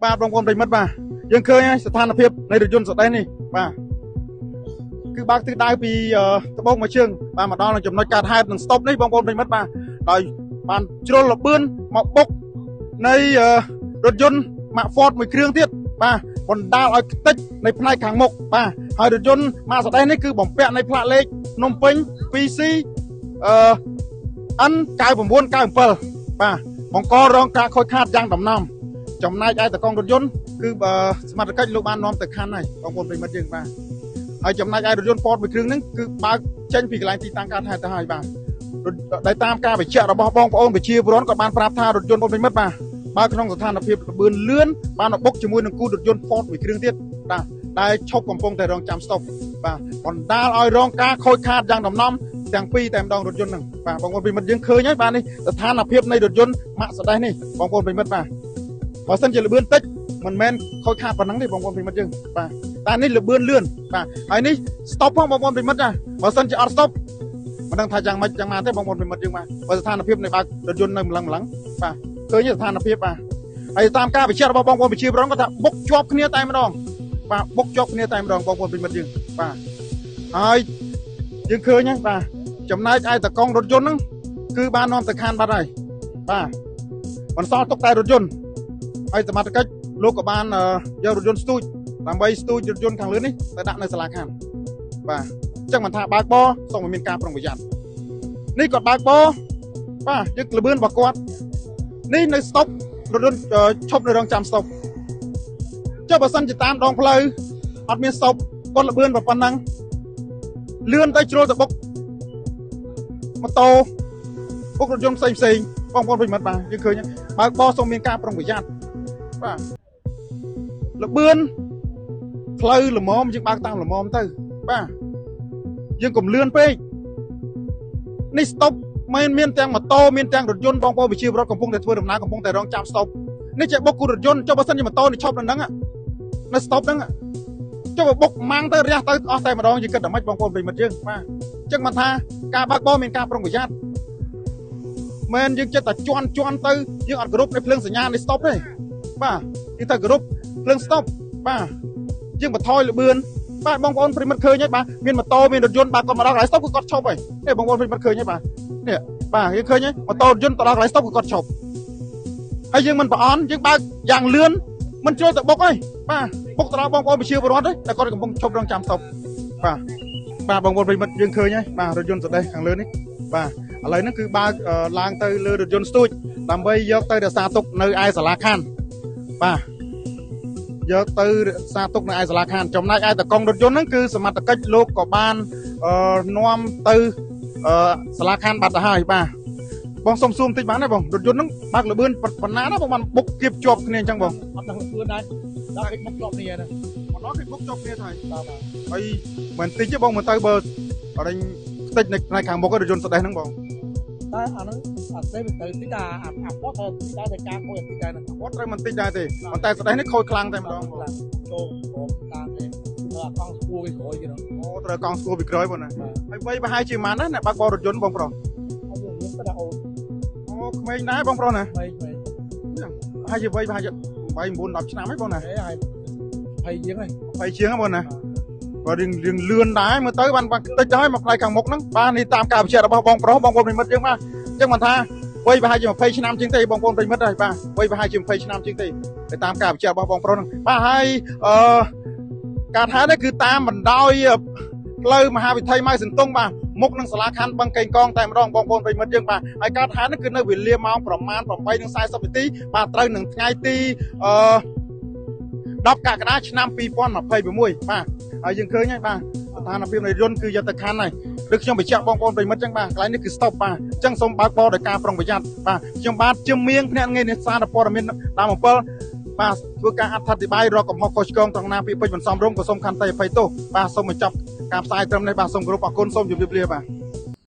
បាទបងប្អូនប្រិមិត្តបាទយើងឃើញហើយស្ថានភាពនៃរថយន្តសដេសនេះបាទគឺបើកទិសដៅពីត្បូងមកជើងបាទមកដល់ចំណុចកាត់ហេតុនឹងស្តុបនេះបងប្អូនប្រិមិត្តបាទដោយបានជ្រុលលបឿនមកបុកនៃរថយន្តម៉ាក Ford មួយគ្រឿងទៀតបាទបណ្ដាលឲ្យខ្ទេចនៃផ្នែកខាងមុខបាទហើយរថយន្តម៉ាកសដេសនេះគឺបំពាក់នៃផ្លាកលេខភ្នំពេញ 2C N9997 បាទបង្ករងការខូចខាតយ៉ាងដំណំចំណែកឯតកងរថយន្តគឺសមត្ថកិច្ចលោកបាននាំទៅខណ្ឌហើយបងប្អូនប្រិមិត្តយើងបាទហើយចំណែកឯរថយន្ត Ford មួយគ្រឿងហ្នឹងគឺបើកចេញពីកន្លែងទីតាំងកើតហេតុទៅហើយបាទដោយតាមការបញ្ជាក់របស់បងប្អូនប្រជាពលរដ្ឋក៏បានប្រាប់ថារថយន្តបងប្រិមិត្តបាទបើក្នុងស្ថានភាពលឿនលឿនបានបុកជាមួយនឹងគូរថយន្ត Ford មួយគ្រឿងទៀតបាទដែលឈប់កំពុងតែរងចាំស្តុបបាទបណ្ដាលឲ្យរងការខូចខាតយ៉ាងដំណំទាំងពីរតែម្ដងរថយន្តហ្នឹងបាទបងប្អូនប្រិមិត្តយើងឃើញហើយបាទនេះស្ថានភាពនៃរថយន្តម៉ាកសដេសនេះបងប្អូនប្រិមិត្តបាទបើសិនជាលឿនតិចមិនមែនខូចខាតប៉ុណ្ណឹងទេបងប្អូនប្រិមិត្តយើងបាទតែនេះលឿនលឿនបាទហើយនេះស្តុបផងបងប្អូនប្រិមិត្តណាបើសិនជាអត់ស្តុបមិនដឹងថាយ៉ាងម៉េចយ៉ាងណាទេបងប្អូនប្រិមិត្តយើងបាទបើស្ថានភាពនៃបើករថយន្តនៅម្លឹងបាទឃើញស្ថានភាពបាទហើយតាមការបញ្ជាក់របស់បងប្អូនប្រជាពលរដ្ឋគាត់ថាបុកជាប់គ្នាតែម្ដងបាទបុកជាប់គ្នាតែម្ដងបងប្អូនប្រិមិត្តយើងបាទហើយយើងឃើញហ្នឹងបាទចំណែកឯតកងរថយន្តហ្នឹងគឺបាននាំទៅខានបាត់ហើយបាទបន្សល់ទុកតែរថយន្តហើយសមត្ថកិច្ចលោកក៏បានយករថយន្តស្ទូចដើម្បីស្ទូចរថយន្តខាងលើនេះទៅដាក់នៅសាលាខណ្ឌបាទអញ្ចឹងមិនថាបើកបរសូមឲ្យមានការប្រុងប្រយ័ត្ននេះគាត់បើកបរបាទយើងលឿនរបស់គាត់នេះនៅស្តុបរថយន្តឈប់នៅរងចាំស្តុបចុះបើសិនជាតាមដងផ្លូវអត់មានស្តុបគាត់លឿនប៉ុណ្ណឹងលឿនទៅជ្រុលទៅបុកម៉ូតូបុករថយន្តផ្សេងបងប្អូនប្រិមិត្តបាទយើងឃើញបើកបរសូមមានការប្រុងប្រយ័ត្នបាទលបឿនផ្លូវល្មមយើងបើកតាមល្មមទៅបាទយើងកុំលឿនពេកនេះស្តុបមានទាំងម៉ូតូមានទាំងរថយន្តបងប្អូនប្រជាពលរដ្ឋកំពុងតែធ្វើដំណើរកំពុងតែរងចាំស្តុបនេះចេះបុកគូរថយន្តចុះបើសិនជាម៉ូតូនេះឈប់នៅហ្នឹងនៅស្តុបហ្នឹងចុះបើបុកម៉ាំងទៅរះទៅអស់តែម្ដងយើងគិតតែម៉េចបងប្អូនប្រិមិត្តយើងបាទអញ្ចឹងមិនថាការបើកបរមានការប្រុងប្រយ័ត្នមែនយើងចិត្តតែជន់ទៅយើងអត់គោរពនៃភ្លើងសញ្ញានៃស្តុបទេបាទយើងទៅគោរពភ្លើងស្តុបបាទយើងបន្ថយលបឿនបាទបងប្អូនប្រិមិត្តឃើញហើយបាទមានម៉ូតូមានរថយន្តបាទគាត់មកដល់កន្លែងស្តុបគឺគាត់ឈប់ហើយនេះបងប្អូនប្រិមិត្តឃើញហើយបាទនេះបាទយើងឃើញហើយម៉ូតូរថយន្តទៅដល់កន្លែងស្តុបគឺគាត់ឈប់ហើយយើងមិនប្រអន់យើងបើកយ៉ាងលឿនមិនចូលទៅបុកហើយបាទបុកទៅដល់បងប្អូនប្រជាពលរដ្ឋទេតែគាត់កំពុងឈប់រងចាំស្តុបបាទបងប្អូនប្រិមិត្តយើងឃើញហើយបាទរថយន្តសដេសខាងលើនេះបាទឥឡូវហ្នឹងគឺបើកឡើងទៅលើរថយន្តស្ទូចដើម្បីយកទៅរក្សាទុកនៅឯសាលាខណ្ឌបាទយកទៅរក្សាទុកនៅឯសាលាខណ្ឌចំណែកឯតកងរថយន្តហ្នឹងគឺសមត្ថកិច្ចលោកក៏បាននាំទៅសាលាខណ្ឌបាត់ទៅហើយបាទបងសុំសួរបន្តិចបានទេបងរថយន្តហ្នឹងបើកលបឿនប៉ុណ្ណាណាបងបានបុកគៀបជាប់គ្នាអញ្ចឹងបងអត់ដឹងលបឿនដែរដល់គេបុកជាប់គ្នាណាមកដល់គេបុកជាប់គ្នាទៅហើយបាទហើយមិនតិចទេបងមកទៅបើអរិញខ្ទេចនៅផ្នែកខាងមុខរថយន្តសដេសហ្នឹងបងតែអាហ្នឹងអត់ទេទៅតិចតែអាពតទៅតិចតែការខូចតិចតែហ្នឹងពតត្រូវមិនតិចដែរទេប៉ុន្តែសដេសនេះខូចខ្លាំងតែម្ដងបងចូលតាមទេត្រូវកង់ស្គួរពីក្រោយទៀតអូត្រូវកង់ស្គួរពីក្រោយបងណាហើយវ័យប្រហែលជាប៉ុន្មានណាបើកបររថយន្តបងប្រុសមានតែអូនអូក្មេងដែរបងប្រុសណាក្មេងហើយជាវ័យប្រហែលជា8 9 10ឆ្នាំហើយបងណាហើយ20ជាងហើយ20ជាងហ្នឹងបងណាបើរៀងលឿនដែរមើលទៅបានតិចទៅហើយមកផ្នែកខាងមុខហ្នឹងបាទនេះតាមការបញ្ជាក់របស់បងប្រុសបងប្អូនប្រិមិត្តយើងបាទអញ្ចឹងមិនថាវ័យប្រហែលជា20ឆ្នាំជាងទេបងប្អូនប្រិមិត្តហើយបាទវ័យប្រហែលជា20ឆ្នាំជាងទេតែតាមការបញ្ជាក់របស់បងប្រុសហ្នឹងបាទហើយការថានេះគឺតាមបណ្ដោយផ្លូវមហាវិថីម៉ៅសន្ទុងបាទមុខនឹងសាលាខណ្ឌបឹងកេងកងតែម្ដងបងប្អូនប្រិមិត្តយើងបាទហើយការថានេះគឺនៅវេលាម៉ោងប្រមាណ 8:40 នាទីបាទត្រូវនឹងថ្ងៃទី10 កក្កដាឆ្នាំ 2026បាទហើយយើងឃើញហើយបាទស្ថានភាពនៃរថយន្តគឺយកទៅខណ្ឌហើយដូចខ្ញុំបញ្ជាក់បងប្អូនប្រិមិត្តចឹងបាទកន្លែងនេះគឺ stop បាទអញ្ចឹងសូមបើកបរដោយការប្រុងប្រយ័ត្នបាទខ្ញុំបាទជំនាញភ្នាក់ងារនេសាទព័ត៌មានតាម7បាទធ្វើការអត្ថាធិប្បាយរកកំហុសខុសឆ្គងត្រង់ណាពាក្យពេចន៍មិនសមរម្យក៏សូមខន្តីអភ័យទោសបាទសូមបញ្ចប់ការផ្សាយត្រឹមនេះបាទសូមគោរពអរគុណសូមជម្រាបលាបាទ